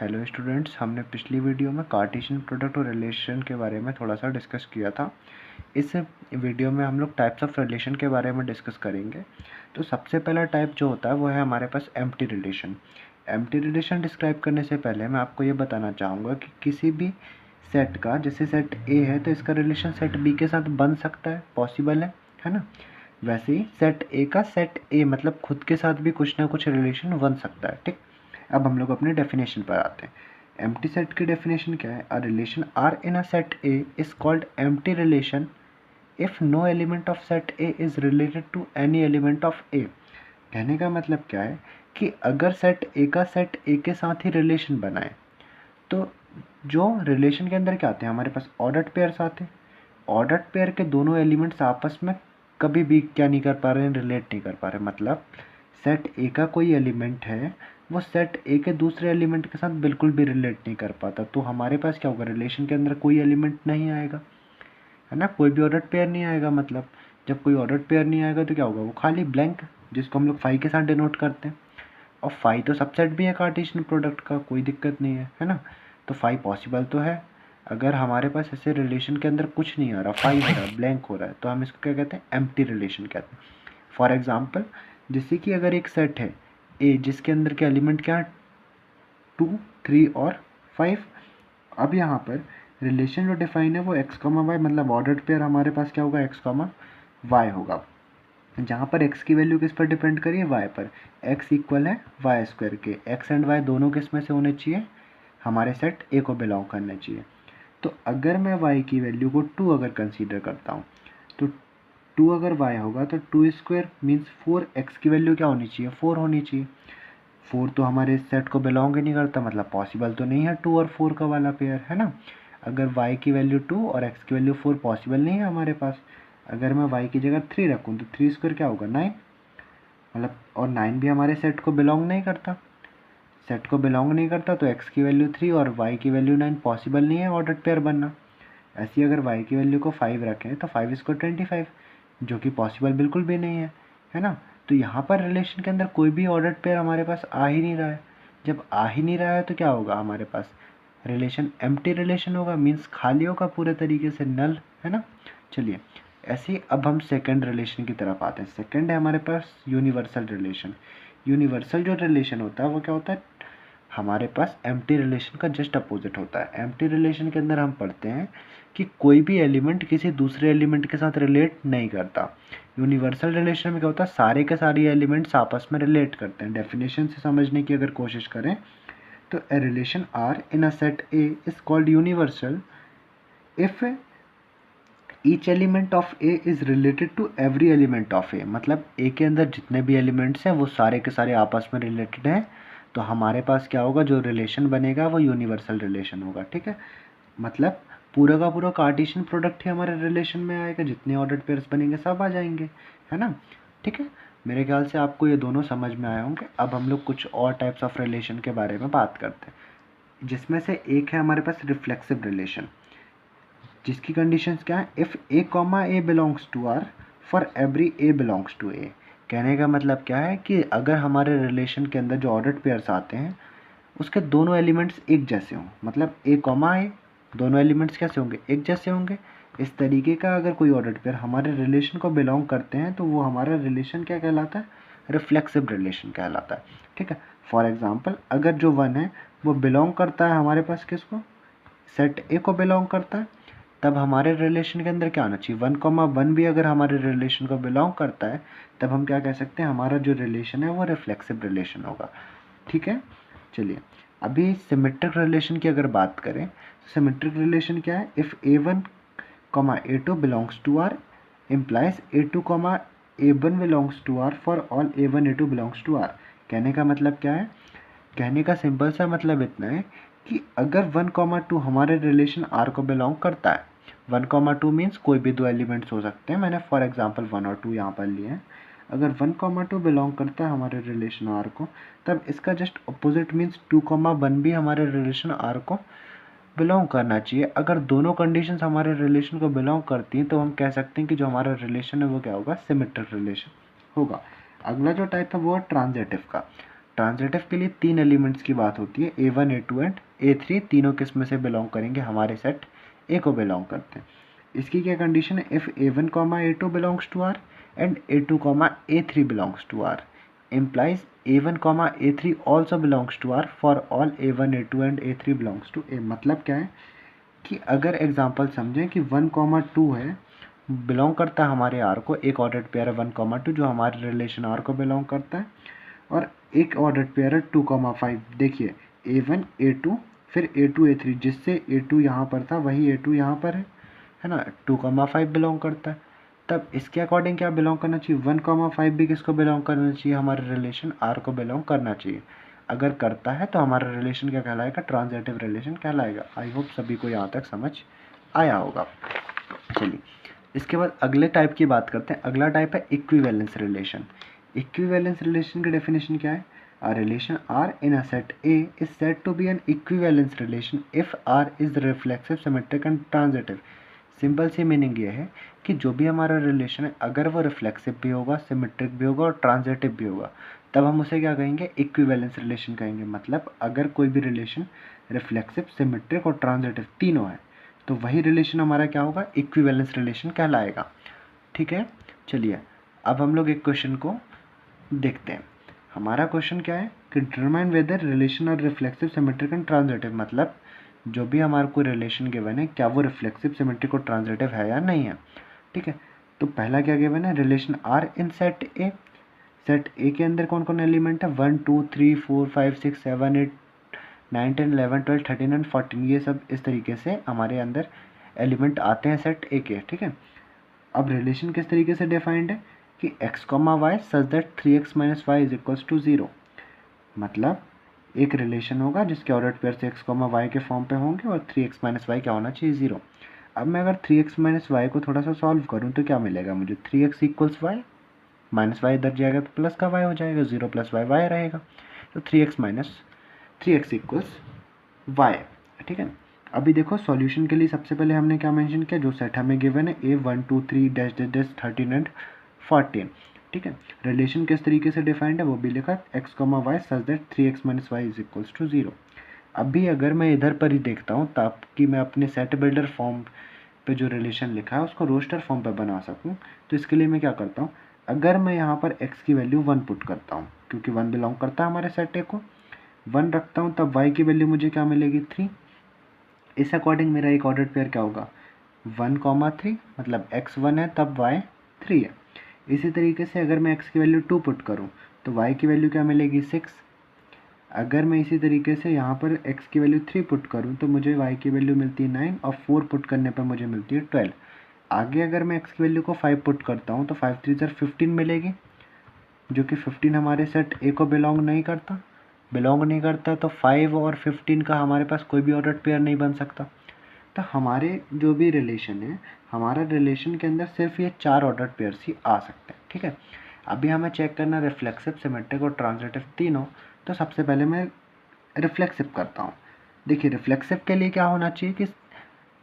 Hello students, हमने पिछली video में कार्टेशियन प्रोडक्ट और रिलेशन के बारे में थोड़ा सा डिस्कस किया था। इस वीडियो में हम लोग टाइप्स ऑफ रिलेशन के बारे में डिस्कस करेंगे। तो सबसे पहला टाइप जो होता है वो है हमारे पास empty relation. Empty relation describe करने से पहले मैं आपको ये बताना चाहूँगा कि किसी भी सेट का, जैसे सेट ए है तो इसका रिलेशन सेट बी के साथ बन सकता है, पॉसिबल है ना। वैसे ही सेट ए का सेट ए मतलब खुद के साथ भी कुछ ना कुछ रिलेशन बन सकता है। ठीक, अब हम लोग अपने डेफिनेशन पर आते हैं। एम्प्टी सेट की डेफिनेशन क्या है? A relation R in a set A is called empty relation if no element of set A is related to any element of A. कहने का मतलब क्या है कि अगर सेट ए का सेट ए के साथ ही रिलेशन बनाए तो जो रिलेशन के अंदर क्या आते हैं, हमारे पास ऑर्डर्ड पेयर्स आते हैं। ऑर्डर्ड पेयर के दोनों एलिमेंट्स आपस में कभी भी क्या नहीं कर पा रहे हैं, रिलेट नहीं कर पा रहे। मतलब सेट ए का कोई एलिमेंट है, वो सेट ए के दूसरे एलिमेंट के साथ बिल्कुल भी रिलेट नहीं कर पाता, तो हमारे पास क्या होगा, रिलेशन के अंदर कोई एलिमेंट नहीं आएगा, है ना। कोई भी ऑर्डर्ड पेयर नहीं आएगा। मतलब जब कोई ऑर्डर्ड पेयर नहीं आएगा तो क्या होगा, वो खाली ब्लैंक, जिसको हम लोग फाई के साथ डिनोट करते हैं। और फाई तो सबसेट भी है कार्टेशियन प्रोडक्ट का, कोई दिक्कत नहीं है ना। तो फाई पॉसिबल तो है। अगर हमारे पास ऐसे रिलेशन के अंदर कुछ नहीं आ रहा, फाई हो रहा है, ब्लैंक हो रहा है, तो हम इसको क्या कहते हैं, एम्प्टी रिलेशन कहते हैं। फॉर एग्जाम्पल, जैसे कि अगर एक सेट है ए जिसके अंदर के एलिमेंट क्या है, 2, 3 और 5। अब यहाँ पर रिलेशन जो डिफाइन है वो एक्स कॉमा वाई, मतलब ऑर्डर्ड पेयर हमारे पास क्या होगा, एक्स कॉमा वाई होगा। जहाँ पर x की वैल्यू किस पर डिपेंड करिए, y पर। x इक्वल है वाई स्क्वायर के। x एंड y दोनों किस में से होने चाहिए, हमारे सेट a को बिलोंग करने चाहिए। तो अगर मैं y की वैल्यू को 2 अगर कंसीडर करता हूँ, तो 2 अगर y होगा तो 2 स्क्वायर मीन्स 4। x की वैल्यू क्या होनी चाहिए, 4 होनी चाहिए। 4 तो हमारे सेट को बिलोंग ही नहीं करता, मतलब पॉसिबल तो नहीं है 2 और 4 का वाला पेयर, है ना। अगर y की वैल्यू 2 और x की वैल्यू 4 पॉसिबल नहीं है हमारे पास। अगर मैं y की जगह 3 रखूँ तो 3 स्क्वायर क्या होगा, 9। मतलब और 9 भी हमारे सेट को बिलोंग नहीं करता। सेट को बिलोंग नहीं करता तो x की वैल्यू 3 और y की वैल्यू 9 पॉसिबल नहीं है ऑर्डर्ड पेयर बनना। ऐसी अगर y की वैल्यू को 5 रखें तो 5 स्क्वायर 25, जो कि पॉसिबल बिल्कुल भी नहीं है ना। तो यहाँ पर रिलेशन के अंदर कोई भी ऑर्डर्ड पेयर हमारे पास आ ही नहीं रहा है। जब आ ही नहीं रहा है तो क्या होगा, हमारे पास रिलेशन एम्प्टी रिलेशन होगा, मीन्स खाली होगा पूरे तरीके से, नल, है ना। चलिए, ऐसे ही अब हम सेकंड रिलेशन की तरफ आते हैं। सेकंड है हमारे पास यूनिवर्सल रिलेशन। यूनिवर्सल जो रिलेशन होता है वो क्या होता है, हमारे पास एम्प्टी रिलेशन का जस्ट अपोजिट होता है। एम्प्टी रिलेशन के अंदर हम पढ़ते हैं कि कोई भी एलिमेंट किसी दूसरे एलिमेंट के साथ रिलेट नहीं करता। यूनिवर्सल रिलेशन में क्या होता है, सारे के सारे एलिमेंट्स आपस में रिलेट करते हैं। डेफिनेशन से समझने की अगर कोशिश करें तो a relation R in a set A is called universal if each element of A is related to every element of A. मतलब ए के अंदर जितने भी एलिमेंट्स हैं वो सारे के सारे आपस में रिलेटेड हैं, तो हमारे पास क्या होगा, जो रिलेशन बनेगा वो यूनिवर्सल रिलेशन होगा। ठीक है, मतलब पूरा का पूरा कार्टेशियन प्रोडक्ट ही हमारे रिलेशन में आएगा, जितने ऑर्डर्ड पेयर्स बनेंगे सब आ जाएंगे, है ना। ठीक है, मेरे ख्याल से आपको ये दोनों समझ में आए होंगे। अब हम लोग कुछ और टाइप्स ऑफ रिलेशन के बारे में बात करते हैं, जिसमें से एक है हमारे पास रिफ्लेक्सिव रिलेशन, जिसकी कंडीशंस क्या है, if A comma A belongs to R for every A belongs to A. कहने का मतलब क्या है कि अगर हमारे रिलेशन के अंदर जो ऑर्डर्ड पेयर्स आते हैं उसके दोनों एलिमेंट्स एक जैसे हों, मतलब ए कॉमा ए, दोनों एलिमेंट्स कैसे होंगे, एक जैसे होंगे। इस तरीके का अगर कोई ऑर्डर्ड पेयर हमारे रिलेशन को बिलोंग करते हैं तो वो हमारा रिलेशन क्या कहलाता है, रिफ्लेक्सिव रिलेशन कहलाता है। ठीक है, फॉर एग्जाम्पल अगर जो 1 है वो बिलोंग करता है हमारे पास किसको, सेट ए को बिलोंग करता है, तब हमारे रिलेशन के अंदर क्या आना चाहिए, 1,1 भी अगर हमारे रिलेशन को बिलोंग करता है तब हम क्या कह सकते हैं, हमारा जो रिलेशन है वो रिफ्लेक्सिव रिलेशन होगा। ठीक है, चलिए अभी सिमेट्रिक रिलेशन की अगर बात करें, सिमेट्रिक रिलेशन क्या है, if A1, A2 belongs to R implies A2, A1 belongs to R for all A1, A2 belongs to R. कहने का मतलब क्या है, कहने का सिंपल सा मतलब इतना है कि अगर 1,2 हमारे रिलेशन आर को बिलोंग करता है, 1,2 मीन्स कोई भी दो एलिमेंट्स हो सकते हैं, मैंने फॉर एग्जांपल 1 और 2 यहाँ पर लिए हैं। अगर 1,2 बिलोंग करता है हमारे रिलेशन आर को, तब इसका जस्ट अपोजिट मीन्स 2,1 भी हमारे रिलेशन आर को बिलोंग करना चाहिए। अगर दोनों कंडीशंस हमारे रिलेशन को बिलोंग करती हैं तो हम कह सकते हैं कि जो हमारा रिलेशन है वो क्या होगा, सिमेट्रिक रिलेशन होगा। अगला जो टाइप है वो है ट्रांजिटिव का। ट्रांजिटिव के लिए 3 एलिमेंट्स की बात होती है, A1 A2 एंड A3, तीनों किस में से बिलोंग करेंगे, हमारे सेट ए को बिलोंग करते हैं। इसकी क्या कंडीशन है, if A1 A2 belongs to R and A2 A3 belongs to R implies A1 A3 also belongs to R for all A1 A2 and A3 belongs to A। मतलब क्या है कि अगर एग्जांपल समझें कि 1 2 है, बिलोंग करता है हमारे R को, एक ऑर्डर्ड पेयर है 1 2 जो हमारे रिलेशन R को बिलोंग करता है, और एक ऑर्डर्ड पेयर है 2 5। देखिए A1 A2 फिर A2 A3, जिससे A2 यहाँ पर था वही A2 यहाँ पर है ना, 2 5 बिलोंग करता है। तब इसके अकॉर्डिंग क्या बिलोंग करना चाहिए, 1 5 भी किसको बिलोंग करना चाहिए, हमारे रिलेशन R को बिलोंग करना चाहिए। अगर करता है तो हमारा रिलेशन क्या कहलाएगा, ट्रांजिटिव रिलेशन कहलाएगा। आई होप सभी को यहाँ तक समझ आया होगा। चलिए इसके बाद अगले टाइप की बात करते हैं। अगला टाइप है इक्विवेलेंस रिलेशन। इक्विवेलेंस रिलेशन की डेफिनेशन क्या है, a relation R in a set A is said to be an equivalence relation if R is reflexive, symmetric and transitive। Simple सी मीनिंग ये है कि जो भी हमारा रिलेशन है अगर वो रिफ्लेक्सिव भी होगा, सिमेट्रिक भी होगा और ट्रांजिटिव भी होगा, तब हम उसे क्या कहेंगे, इक्विवेलेंस रिलेशन कहेंगे। मतलब अगर कोई भी रिलेशन रिफ्लेक्सिव, सिमेट्रिक और ट्रांजिटिव तीनों है तो वही रिलेशन हमारा क्या होगा, इक्विवेलेंस रिलेशन कहलाएगा। ठीक है, चलिए अब हम लोग एक क्वेश्चन को देखते हैं। हमारा क्वेश्चन क्या है कि डिटरमाइन वेदर रिलेशन और रिफ्लेक्सिव, सिमेट्रिक एंड ट्रांजिटिव। मतलब जो भी हमारा कोई रिलेशन गिवन है क्या वो रिफ्लेक्सिव, सिमेट्रिक और ट्रांजिटिव है या नहीं है। ठीक है, तो पहला क्या गिवन है, relation R in set A. Set A के अंदर कौन कौन एलिमेंट है, 1 2 3 4 5 6 7 8 9 10 11 12 13 एंड 14, ये सब इस तरीके से हमारे अंदर एलिमेंट आते हैं सेट ए के। ठीक है, अब रिलेशन किस तरीके से डिफाइंड है कि x, y such that 3x - y is equals to 0। मतलब एक रिलेशन होगा जिसके ऑर्डर पेयर से x, y के फॉर्म पे होंगे और 3x - y क्या होना चाहिए, 0। अब मैं अगर 3x - y को थोड़ा सा सॉल्व करूं तो क्या मिलेगा मुझे, 3x equals y, minus Y इधर जाएगा तो प्लस का y हो जाएगा, 0 + y रहेगा, तो 3x इक्वल्स y। ठीक है, अभी देखो सॉल्यूशन के लिए सबसे पहले हमने क्या मेंशन किया, जो सेट हमें गिवन है A 1 2 3 dash dash dash 13 and 14। ठीक है, रिलेशन किस तरीके से डिफाइंड है वो भी लिखा, x, y such that 3x - y is equals to 0। अभी अगर मैं इधर पर ही देखता हूँ ताकि मैं अपने सेट बिल्डर फॉर्म पे जो रिलेशन लिखा है उसको रोस्टर फॉर्म पे बना सकूँ, तो इसके लिए मैं क्या करता हूँ, अगर मैं यहाँ पर x की वैल्यू 1 पुट करता हूँ क्योंकि 1 बिलोंग करता है हमारे सेट ए को, 1 रखता हूँ, तब y की वैल्यू मुझे क्या मिलेगी, 3। इस अकॉर्डिंग मेरा एक ऑर्डर्ड पेयर क्या होगा, 1 3, मतलब x 1 है तब y 3 है। इसी तरीके से अगर मैं x की वैल्यू 2 पुट करूँ तो y की वैल्यू क्या मिलेगी, 6। अगर मैं इसी तरीके से यहाँ पर x की वैल्यू 3 पुट करूँ तो मुझे y की वैल्यू मिलती है 9 और 4 पुट करने पर मुझे मिलती है 12। आगे अगर मैं x की वैल्यू को 5 पुट करता हूँ तो 5 3 15 मिलेगी, जो कि 15 हमारे सेट ए को बिलोंग नहीं करता, तो 5 और 15 का हमारे पास कोई भी ऑर्डर्ड पेयर नहीं बन सकता। तो हमारे जो भी रिलेशन है, हमारा रिलेशन के अंदर सिर्फ ये 4 ऑर्डर्ड पेयर्स ही आ सकते हैं। ठीक है, अभी हमें चेक करना रिफ्लेक्सिव, सिमेट्रिक और ट्रांजिटिव तीनों। तो सबसे पहले मैं रिफ्लेक्सिव करता हूँ। देखिए रिफ्लेक्सिव के लिए क्या होना चाहिए कि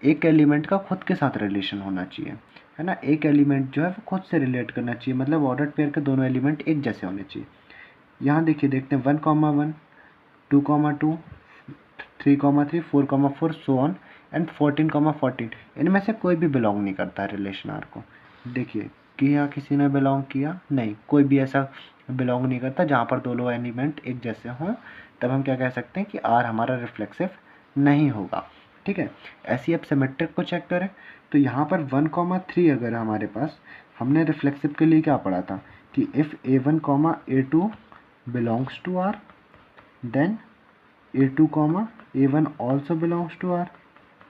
एक एलिमेंट का खुद के साथ रिलेशन होना चाहिए, है ना, एक एलिमेंट जो है वो खुद से रिलेट करना चाहिए, मतलब ऑर्डर्ड पेयर के दोनों एलिमेंट एक जैसे होने चाहिए। यहाँ देखिए देखते हैं 1 1 2 2 3 3 4 4 सो ऑन एंड 14 14, इनमें से कोई भी बिलोंग नहीं करता है रिलेशन आर को। देखिए किया किसी ने बिलोंग किया, नहीं, कोई भी ऐसा बिलोंग नहीं करता जहाँ पर दोनों एलिमेंट एक जैसे हों, तब हम क्या कह सकते हैं कि आर हमारा रिफ्लेक्सिव नहीं होगा। ठीक है, ऐसी अब सिमेट्रिक को चेक करें तो यहाँ पर 1 3 अगर हमारे पास, हमने रिफ्लेक्सिव के लिए क्या पढ़ा था कि if A1 A2 belongs to R then A2 A1 also belongs to R.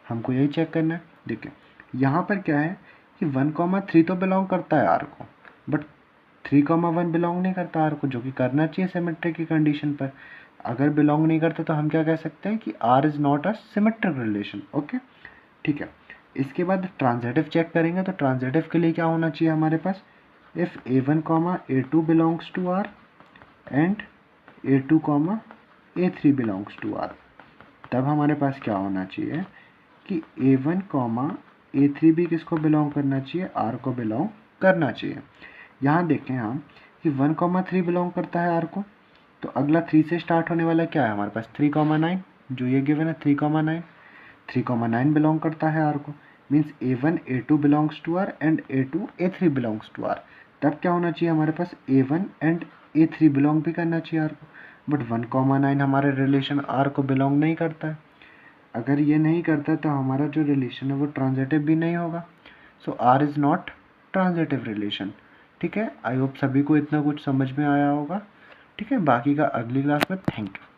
हमको यही चेक करना है। देखिए यहाँ पर क्या है कि 1 3 तो बिलोंग करता है आर को, बट 3 1 बिलोंग नहीं करता आर को, जो कि करना चाहिए सिमेट्रिक की कंडीशन पर। अगर बिलोंग नहीं करता तो हम क्या कह सकते हैं कि R is not a symmetric relation. Okay, ठीक है, इसके बाद ट्रांजिटिव चेक करेंगे तो ट्रांजिटिव के लिए क्या होना चाहिए हमारे पास, if A1 A2 belongs to R and A2 A3 belongs to R, तब हमारे पास क्या होना चाहिए कि A1 A3 भी किसको बिलोंग करना चाहिए, आर को बिलोंग करना चाहिए। यहाँ देखें हम कि 1 3 बिलोंग करता है आर को, तो अगला 3 से स्टार्ट होने वाला क्या है हमारे पास 3,9 जो ये गिवन है 3,9 3,9 बिलोंग करता है आर को means A1 A2 belongs to R and A2 A3 belongs to R. तब क्या होना चाहिए हमारे पास A1 एंड A3 बिलोंग भी करना चाहिए आर को बट 1,9 हमारे रिलेशन आर को बिलोंग नहीं करता है। अगर ये नहीं करता तो हमारा जो रिलेशन है वो ट्रांजिटिव भी नहीं होगा। So R is not transitive relation. ठीक है, आई होप सभी को इतना कुछ समझ में आया होगा। ठीक है, बाकी का अगली क्लास में। Thank you.